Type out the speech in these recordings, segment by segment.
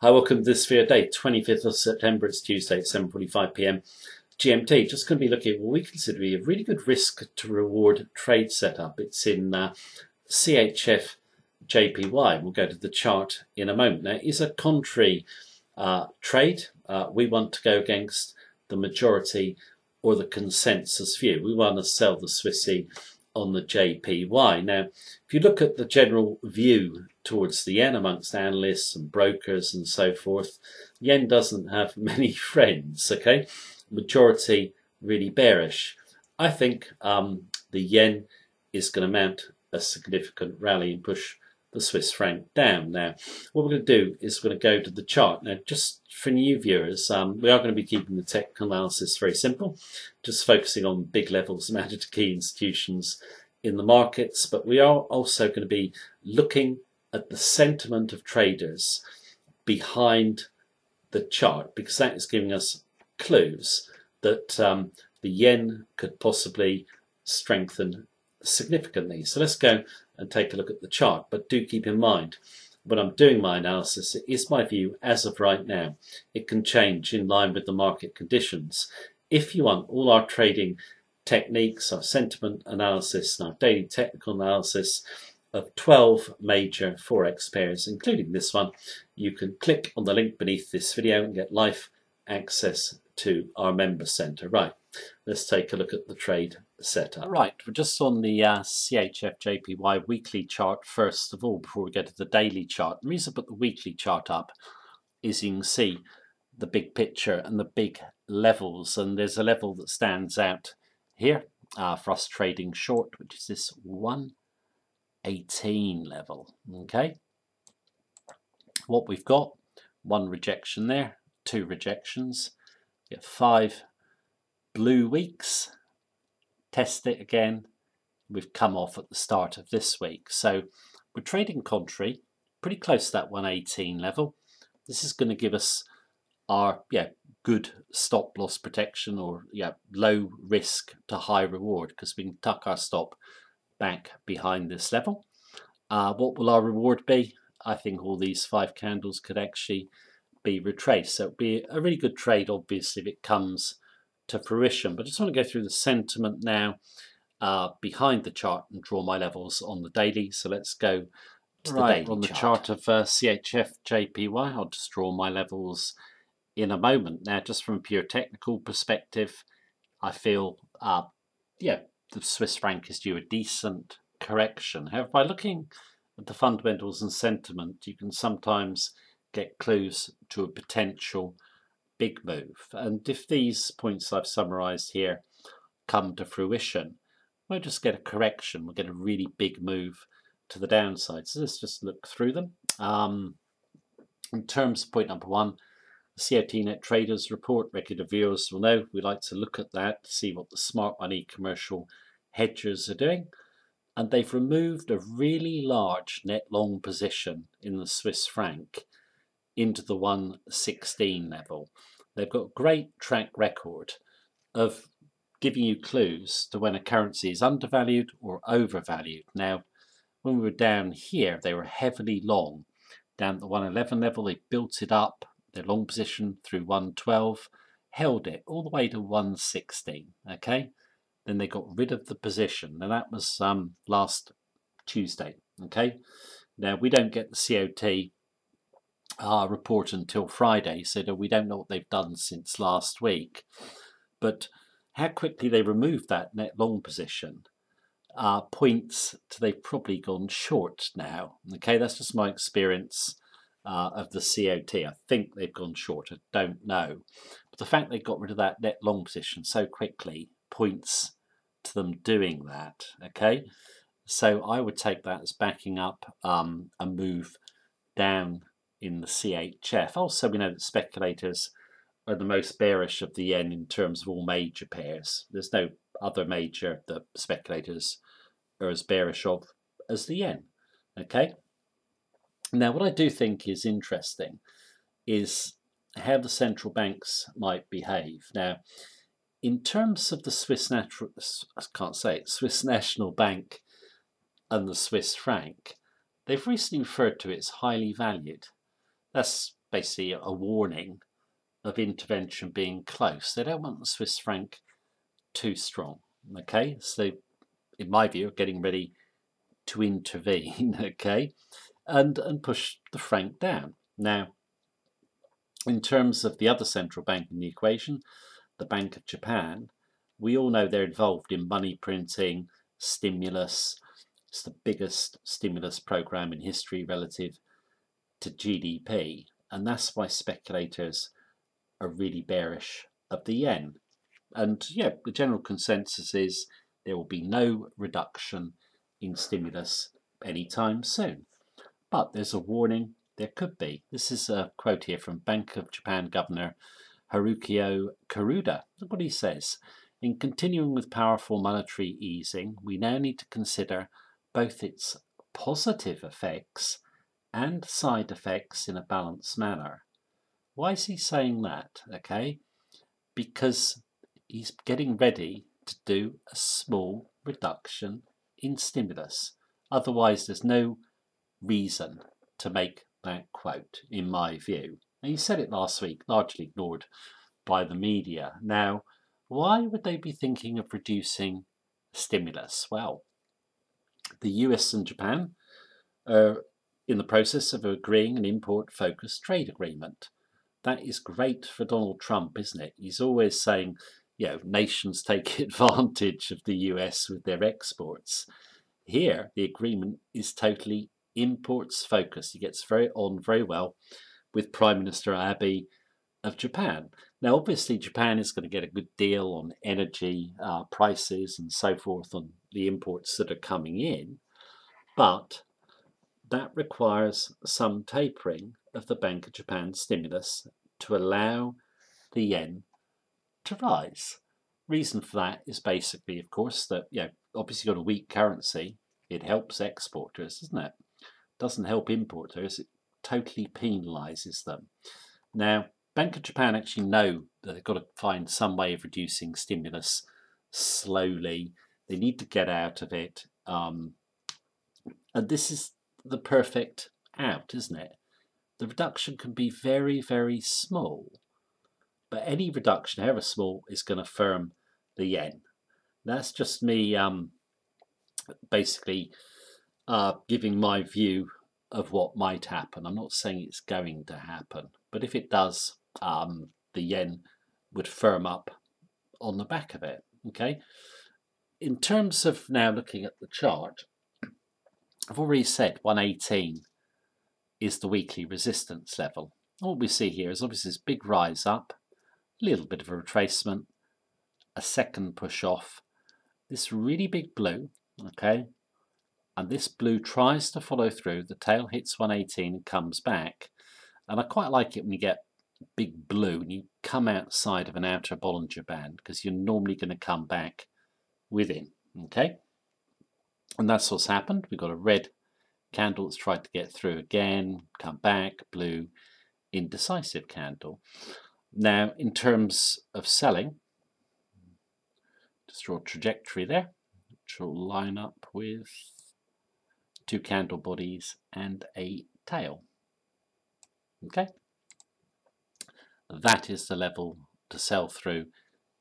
Hi, welcome to this video day, 25th of September. It's Tuesday at 7:45 p.m. GMT. Just going to be looking at what we consider to be a really good risk to reward trade setup. It's in CHF JPY. We'll go to the chart in a moment. Now, it's a contrary trade. We want to go against the majority or the consensus view. We want to sell the Swissy on the JPY. Now, if you look at the general view towards the yen amongst analysts and brokers and so forth, yen doesn't have many friends, okay? Majority really bearish. I think the yen is going to mount a significant rally and push the Swiss franc down. Now, what we're going to do is we're going to go to the chart. Now, just for new viewers, we are going to be keeping the technical analysis very simple, just focusing on big levels, matter to key institutions in the markets, but we are also going to be looking at the sentiment of traders behind the chart, because that is giving us clues that the yen could possibly strengthen significantly. So let's go and take a look at the chart, but do keep in mind when I'm doing my analysis, it is my view as of right now. It can change in line with the market conditions. If you want all our trading techniques, our sentiment analysis and our daily technical analysis of 12 major Forex pairs, including this one, you can click on the link beneath this video and get live access to our member center. Right, let's take a look at the trade setup. Right, we're just on the CHF JPY weekly chart first of all before we get to the daily chart. The reason I put the weekly chart up is you can see the big picture and the big levels, and there's a level that stands out here for us trading short, which is this 118 level. Okay, what we've got, one rejection there, two rejections, you get 5 blue weeks, test it again, we've come off at the start of this week. So we're trading contrary, pretty close to that 118 level. This is going to give us our good stop loss protection, or low risk to high reward, because we can tuck our stop back behind this level. What will our reward be? I think all these 5 candles could actually be retraced. So it'll be a really good trade, obviously, if it comes to fruition. But I just want to go through the sentiment now behind the chart and draw my levels on the daily. So let's go to the daily on the chart of CHF JPY. I'll just draw my levels in a moment. Now, just from a pure technical perspective, I feel the Swiss franc is due a decent correction. However, by looking at the fundamentals and sentiment, you can sometimes get clues to a potential big move. And if these points I've summarized here come to fruition, we'll just get a correction. We'll get a really big move to the downside. So let's just look through them. In terms of point number one, the COT Net Traders report, regular viewers will know we like to look at that to see what the smart money commercial hedgers are doing. And they've removed a really large net long position in the Swiss franc into the 116 level. They've got a great track record of giving you clues to when a currency is undervalued or overvalued. Now, when we were down here, they were heavily long. Down at the 111 level, they built it up, their long position through 112, held it all the way to 116, okay? Then they got rid of the position. Now, that was last Tuesday, okay? Now, we don't get the COT report until Friday, so that we don't know what they've done since last week. But how quickly they removed that net long position points to they've probably gone short now. Okay, that's just my experience of the COT. I think they've gone short. I don't know. But the fact they got rid of that net long position so quickly points to them doing that. Okay, so I would take that as backing up a move down in the CHF. Also, we know that speculators are the most bearish of the yen in terms of all major pairs. There's no other major that speculators are as bearish of as the yen. Okay. Now, what I do think is interesting is how the central banks might behave. Now, in terms of the Swiss National Bank and the Swiss franc, they've recently referred to it as highly valued. That's basically a warning of intervention being close. They don't want the Swiss franc too strong. Okay, so in my view, getting ready to intervene. Okay, and push the franc down. Now, in terms of the other central bank in the equation, the Bank of Japan, we all know they're involved in money printing, stimulus. It's the biggest stimulus program in history relative to GDP, and that's why speculators are really bearish of the yen. And yeah, the general consensus is there will be no reduction in stimulus anytime soon. But there's a warning, there could be. This is a quote here from Bank of Japan Governor Haruhiko Kuroda. Look what he says. In continuing with powerful monetary easing, we now need to consider both its positive effects and side effects in a balanced manner. Why is he saying that? Okay, because he's getting ready to do a small reduction in stimulus. Otherwise, there's no reason to make that quote, in my view. And he said it last week, largely ignored by the media. Now, why would they be thinking of reducing stimulus? Well, the US and Japan are in the process of agreeing an import-focused trade agreement. That is great for Donald Trump, isn't it? He's always saying, nations take advantage of the US with their exports. Here, the agreement is totally imports focused. He gets very well with Prime Minister Abe of Japan. Now, obviously, Japan is going to get a good deal on energy prices and so forth on the imports that are coming in, but that requires some tapering of the Bank of Japan stimulus to allow the yen to rise. Reason for that is basically, of course, that obviously got a weak currency. It helps exporters, doesn't it? Doesn't help importers. It totally penalises them. Now, Bank of Japan actually know that they've got to find some way of reducing stimulus slowly. They need to get out of it. And this is the perfect out, isn't it? The reduction can be very, very small. But any reduction, however small, is going to firm the yen. That's just me basically giving my view of what might happen. I'm not saying it's going to happen. But if it does, the yen would firm up on the back of it. Okay. In terms of now looking at the chart, I've already said 118 is the weekly resistance level. What we see here is obviously this big rise up, a little bit of a retracement, a second push off, this really big blue, okay, and this blue tries to follow through, the tail hits 118 and comes back, and I quite like it when you get big blue and you come outside of an outer Bollinger Band because you're normally going to come back within, okay, and that's what's happened. We've got a red candle that's tried to get through again, come back, blue, indecisive candle. Now, in terms of selling, just draw a trajectory there, which will line up with two candle bodies and a tail. Okay, that is the level to sell through,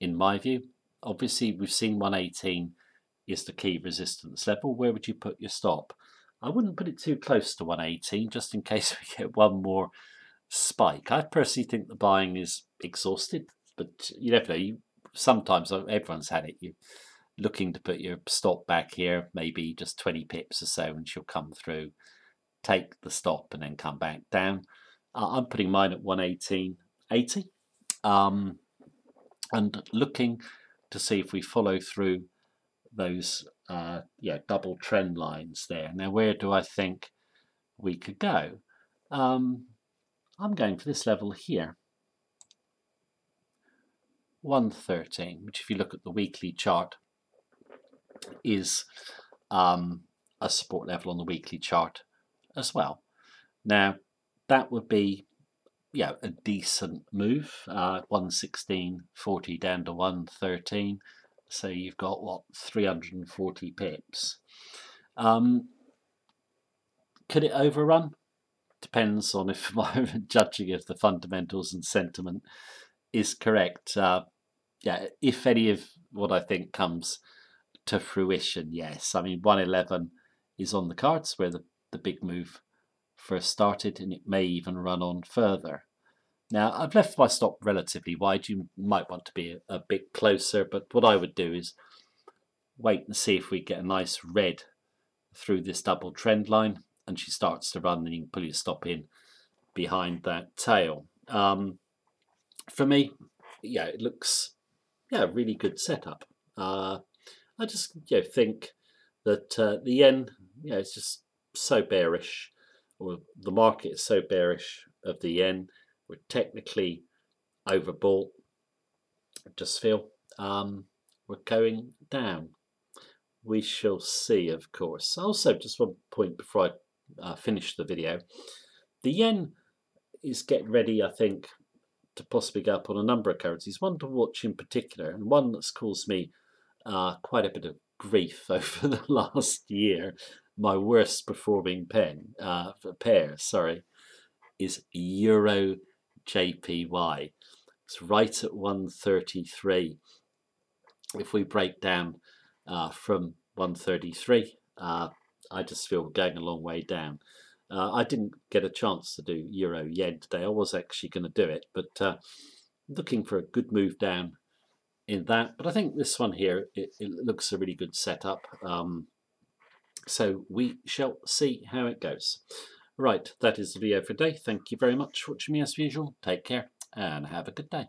in my view. Obviously, we've seen 118 is the key resistance level. Where would you put your stop? I wouldn't put it too close to 118, just in case we get one more spike. I personally think the buying is exhausted, but you never know. Sometimes everyone's had it. You're looking to put your stop back here, maybe just 20 pips or so, and she'll come through, take the stop, and then come back down. I'm putting mine at 118.80, and looking to see if we follow through those double trend lines there. Now, where do I think we could go? I'm going for this level here, 113, which if you look at the weekly chart is a support level on the weekly chart as well. Now, that would be a decent move, 116.40 down to 113. So you've got, what, 340 pips. Could it overrun? depends on if my judging of the fundamentals and sentiment is correct. Yeah, if any of what I think comes to fruition, yes. I mean, 111 is on the cards where the big move first started, and it may even run on further. Now, I've left my stop relatively wide. You might want to be a bit closer, but what I would do is wait and see if we get a nice red through this double trend line and she starts to run, and you can pull your stop in behind that tail. For me, yeah, it looks, yeah, really good setup. I just think that the yen, it's just so bearish, or the market is so bearish of the yen. We're technically overbought. I just feel we're going down. We shall see, of course. Also, just one point before I finish the video. The yen is getting ready, I think, to possibly go up on a number of currencies. One to watch in particular, and one that's caused me quite a bit of grief over the last year. My worst performing pair, is Euro JPY. It's right at 133. If we break down from 133, I just feel we're going a long way down. I didn't get a chance to do Euro Yen today. I was actually going to do it, but looking for a good move down in that. But I think this one here, it looks a really good setup. So we shall see how it goes. Right, that is the video for today. Thank you very much for watching me as usual. Take care and have a good day.